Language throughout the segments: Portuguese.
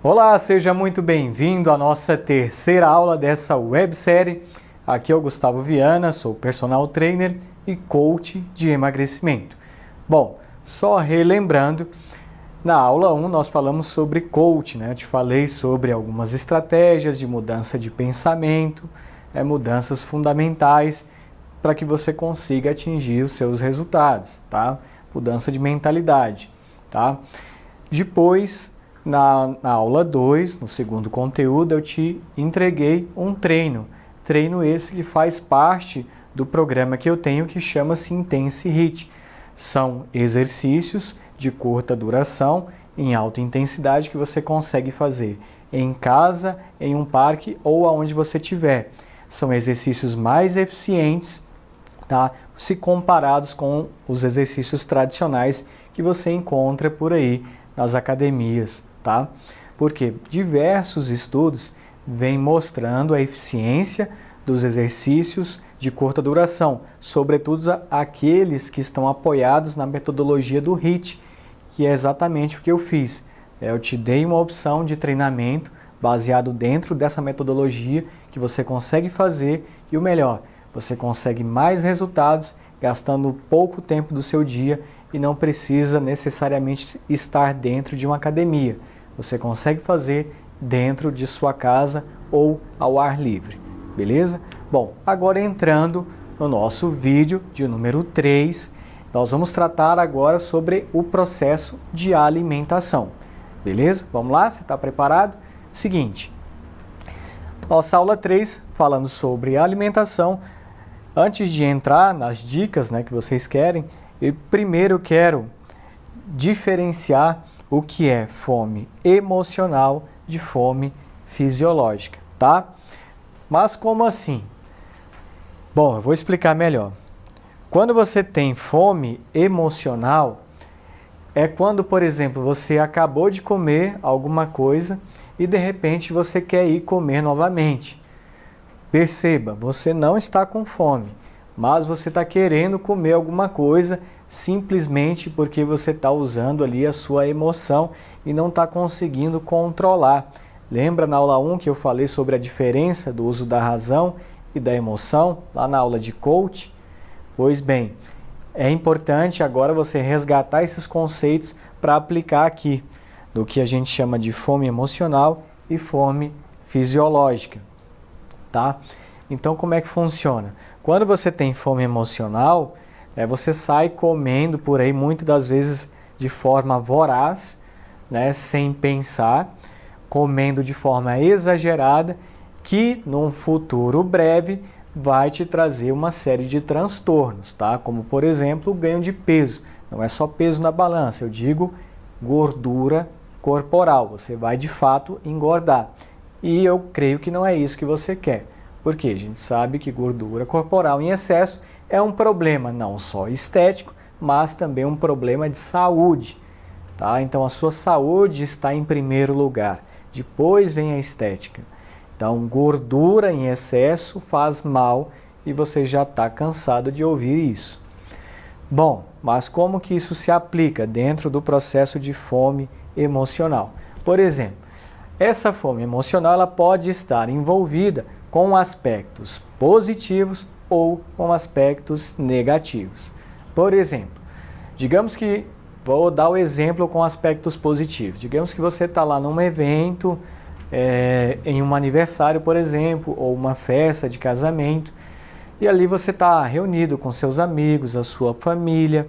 Olá, seja muito bem-vindo à nossa terceira aula dessa websérie. Aqui é o Gustavo Viana, sou personal trainer e coach de emagrecimento. Bom, só relembrando, na aula 1 nós falamos sobre coach, né? Eu te falei sobre algumas estratégias de mudança de pensamento, mudanças fundamentais para que você consiga atingir os seus resultados, tá? Mudança de mentalidade, tá? Depois, na aula 2, no segundo conteúdo, eu te entreguei um treino esse que faz parte do programa que eu tenho que chama-se Intense HIIT. São exercícios de curta duração, em alta intensidade, que você consegue fazer em casa, em um parque ou aonde você estiver. São exercícios mais eficientes, tá? Se comparados com os exercícios tradicionais que você encontra por aí nas academias, tá? Porque diversos estudos vêm mostrando a eficiência dos exercícios de curta duração, sobretudo aqueles que estão apoiados na metodologia do HIIT, que é exatamente o que eu fiz. Eu te dei uma opção de treinamento baseado dentro dessa metodologia que você consegue fazer e o melhor, você consegue mais resultados gastando pouco tempo do seu dia e não precisa necessariamente estar dentro de uma academia. Você consegue fazer dentro de sua casa ou ao ar livre, beleza? Bom, agora entrando no nosso vídeo de número 3, nós vamos tratar agora sobre o processo de alimentação, beleza? Vamos lá? Você está preparado? Seguinte, nossa aula 3 falando sobre alimentação. Antes de entrar nas dicas, né, que vocês querem, eu primeiro quero diferenciar o que é fome emocional de fome fisiológica, tá? Mas como assim? Bom, eu vou explicar melhor. Quando você tem fome emocional, é quando, por exemplo, você acabou de comer alguma coisa e de repente você quer ir comer novamente. Perceba, você não está com fome, mas você está querendo comer alguma coisa simplesmente porque você está usando ali a sua emoção e não está conseguindo controlar. Lembra na aula 1 que eu falei sobre a diferença do uso da razão e da emoção, lá na aula de coach? Pois bem, é importante agora você resgatar esses conceitos para aplicar aqui, do que a gente chama de fome emocional e fome fisiológica, tá? Então, como é que funciona? Quando você tem fome emocional, você sai comendo por aí, muitas das vezes de forma voraz, né, sem pensar, comendo de forma exagerada, que num futuro breve vai te trazer uma série de transtornos, tá? Como, por exemplo, o ganho de peso. Não é só peso na balança, eu digo gordura corporal. Você vai, de fato, engordar. E eu creio que não é isso que você quer. Porque a gente sabe que gordura corporal em excesso é um problema não só estético, mas também um problema de saúde, tá? Então, a sua saúde está em primeiro lugar. Depois vem a estética. Então, gordura em excesso faz mal e você já está cansado de ouvir isso. Bom, mas como que isso se aplica dentro do processo de fome emocional? Por exemplo, essa fome emocional ela pode estar envolvida com aspectos positivos ou com aspectos negativos. Por exemplo, digamos que, vou dar o exemplo com aspectos positivos. Digamos que você está lá num evento, em um aniversário, por exemplo, ou uma festa de casamento, e ali você está reunido com seus amigos, a sua família,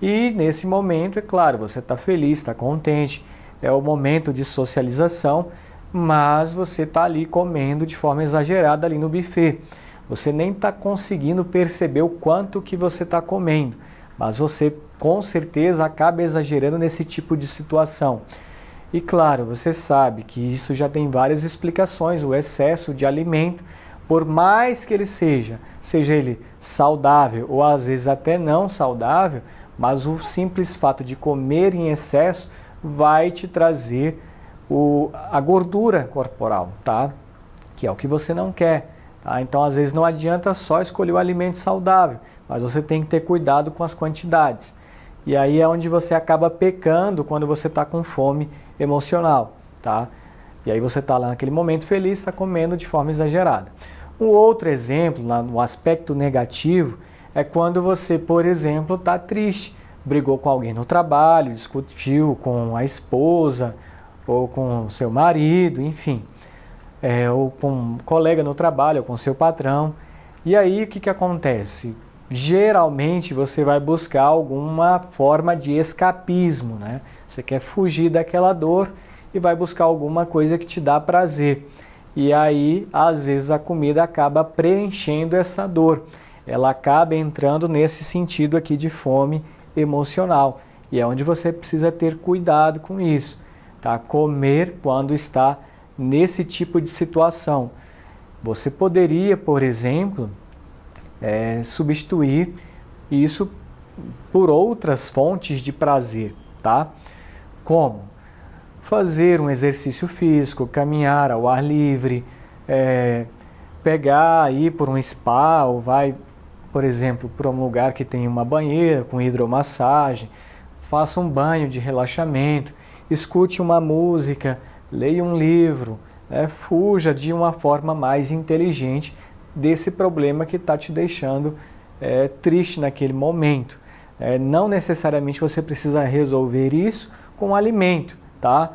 e nesse momento, é claro, você está feliz, está contente, é o momento de socialização, mas você está ali comendo de forma exagerada ali no buffet. Você nem está conseguindo perceber o quanto que você está comendo, mas você com certeza acaba exagerando nesse tipo de situação. E claro, você sabe que isso já tem várias explicações, o excesso de alimento, por mais que ele seja ele saudável ou às vezes até não saudável, mas o simples fato de comer em excesso vai te trazer a gordura corporal, tá? Que é o que você não quer, tá? Então, às vezes não adianta só escolher o alimento saudável, mas você tem que ter cuidado com as quantidades. E aí é onde você acaba pecando quando você está com fome emocional, tá? E aí você está lá naquele momento feliz, está comendo de forma exagerada. Um outro exemplo, no aspecto negativo, é quando você, por exemplo, está triste, brigou com alguém no trabalho, discutiu com a esposa, ou com seu marido, enfim, ou com um colega no trabalho, ou com seu patrão. E aí o que acontece? Geralmente você vai buscar alguma forma de escapismo, né? Você quer fugir daquela dor e vai buscar alguma coisa que te dá prazer. E aí, às vezes, a comida acaba preenchendo essa dor. Ela acaba entrando nesse sentido aqui de fome emocional. E é onde você precisa ter cuidado com isso, tá? Comer quando está nesse tipo de situação. Você poderia, por exemplo, substituir isso por outras fontes de prazer, tá? Como fazer um exercício físico, caminhar ao ar livre, ir por um spa ou vai, por exemplo, para um lugar que tem uma banheira com hidromassagem, faça um banho de relaxamento, escute uma música, leia um livro, fuja de uma forma mais inteligente desse problema que está te deixando triste naquele momento. Não necessariamente você precisa resolver isso com alimento, tá?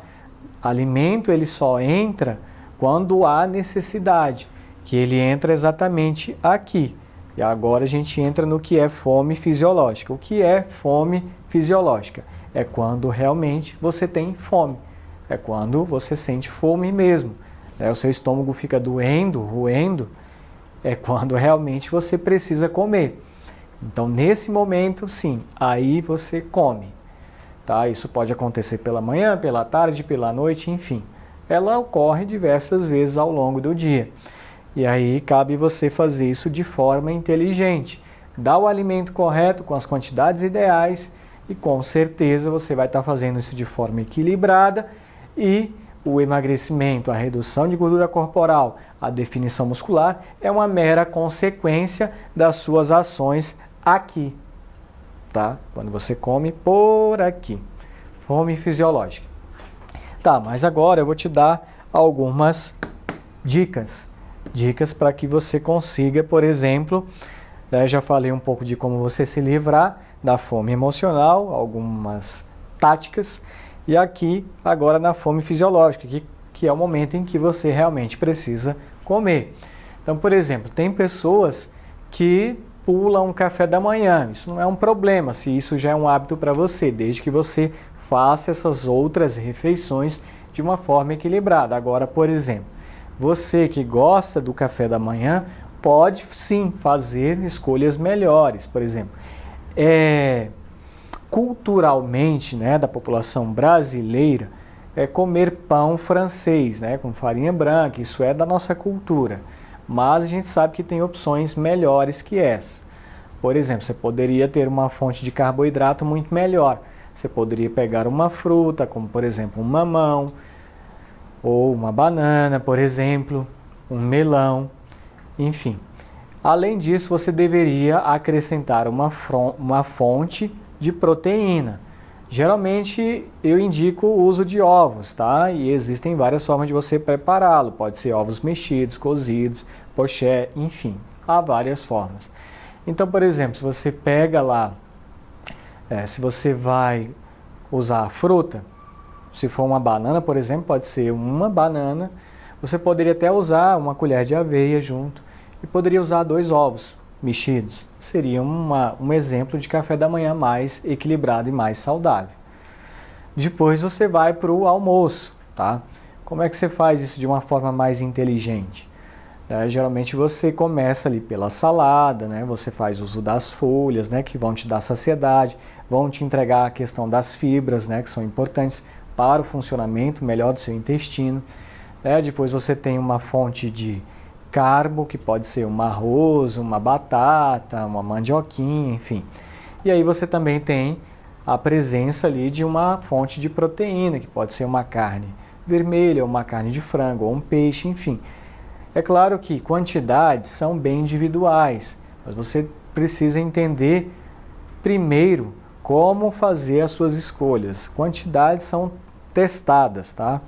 Alimento ele só entra quando há necessidade, que ele entra exatamente aqui. E agora a gente entra no que é fome fisiológica. O que é fome fisiológica? É quando realmente você tem fome. É quando você sente fome mesmo. O seu estômago fica doendo, roendo. É quando realmente você precisa comer. Então, nesse momento, sim, aí você come. Tá? Isso pode acontecer pela manhã, pela tarde, pela noite, enfim. Ela ocorre diversas vezes ao longo do dia. E aí cabe você fazer isso de forma inteligente. Dar o alimento correto, com as quantidades ideais, e com certeza você vai estar fazendo isso de forma equilibrada, e o emagrecimento, a redução de gordura corporal, a definição muscular é uma mera consequência das suas ações aqui, tá? Quando você come por aqui. Fome fisiológica. Tá, mas agora eu vou te dar algumas dicas. Dicas para que você consiga, por exemplo, já falei um pouco de como você se livrar da fome emocional, algumas táticas, e aqui agora na fome fisiológica, que é o momento em que você realmente precisa comer. Então, por exemplo, tem pessoas que pulam um café da manhã. Isso não é um problema, se isso já é um hábito para você, desde que você faça essas outras refeições de uma forma equilibrada. Agora, por exemplo, você que gosta do café da manhã, pode sim fazer escolhas melhores. Por exemplo, culturalmente, né, da população brasileira, comer pão francês, né, com farinha branca, isso é da nossa cultura. Mas a gente sabe que tem opções melhores que essa. Por exemplo, você poderia ter uma fonte de carboidrato muito melhor. Você poderia pegar uma fruta, como por exemplo um mamão, ou uma banana, por exemplo, um melão, enfim. Além disso, você deveria acrescentar uma fonte de proteína. Geralmente eu indico o uso de ovos, tá? E existem várias formas de você prepará-lo. Pode ser ovos mexidos, cozidos, poché, enfim, há várias formas. Então, por exemplo, se você pega lá, se você vai usar a fruta, se for uma banana, por exemplo, pode ser uma banana, você poderia até usar uma colher de aveia junto e poderia usar 2 ovos mexidos. Seria um exemplo de café da manhã mais equilibrado e mais saudável. Depois você vai para o almoço, tá? Como é que você faz isso de uma forma mais inteligente? Geralmente você começa ali pela salada, né? Você faz uso das folhas, né? Que vão te dar saciedade, vão te entregar a questão das fibras, né? Que são importantes para o funcionamento melhor do seu intestino. Depois você tem uma fonte de carbo, que pode ser um arroz, uma batata, uma mandioquinha, enfim. E aí você também tem a presença ali de uma fonte de proteína, que pode ser uma carne vermelha, uma carne de frango, ou um peixe, enfim. É claro que quantidades são bem individuais, mas você precisa entender primeiro como fazer as suas escolhas. Quantidades são testadas, tá?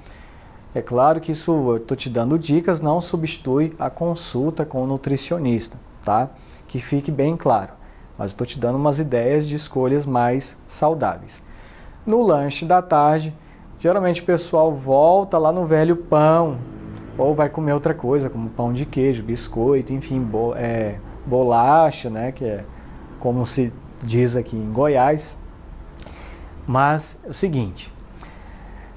É claro que isso eu estou te dando dicas, não substitui a consulta com o nutricionista, tá? Que fique bem claro. Mas estou te dando umas ideias de escolhas mais saudáveis. No lanche da tarde, geralmente o pessoal volta lá no velho pão, ou vai comer outra coisa, como pão de queijo, biscoito, enfim, bolacha, né? Que é como se diz aqui em Goiás. Mas é o seguinte,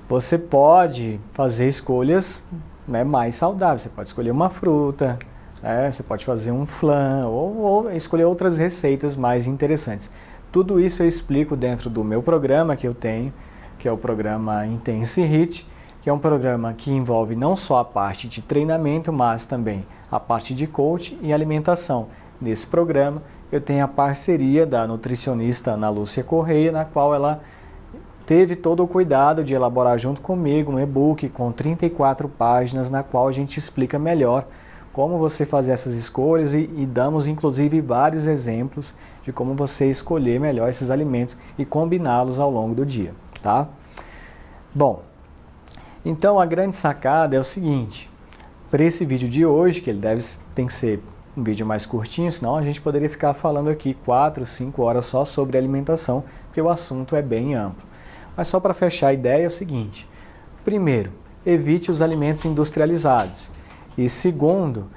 você pode fazer escolhas, né, mais saudáveis. Você pode escolher uma fruta, né, você pode fazer um flan ou escolher outras receitas mais interessantes. Tudo isso eu explico dentro do meu programa que eu tenho, que é o programa Intense HIIT, que é um programa que envolve não só a parte de treinamento, mas também a parte de coaching e alimentação. Nesse programa eu tenho a parceria da nutricionista Ana Lúcia Correia, na qual ela teve todo o cuidado de elaborar junto comigo um e-book com 34 páginas, na qual a gente explica melhor como você fazer essas escolhas e damos inclusive vários exemplos de como você escolher melhor esses alimentos e combiná-los ao longo do dia, tá? Bom, então a grande sacada é o seguinte, para esse vídeo de hoje, que tem que ser um vídeo mais curtinho, senão a gente poderia ficar falando aqui 4, 5 horas só sobre alimentação, porque o assunto é bem amplo. Mas só para fechar a ideia é o seguinte, primeiro, evite os alimentos industrializados e segundo,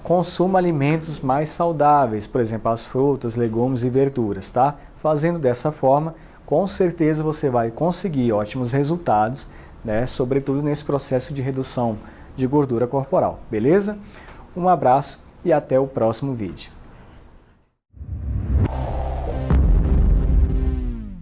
consuma alimentos mais saudáveis, por exemplo, as frutas, legumes e verduras, tá? Fazendo dessa forma, com certeza você vai conseguir ótimos resultados, né? Sobretudo nesse processo de redução de gordura corporal, beleza? Um abraço e até o próximo vídeo.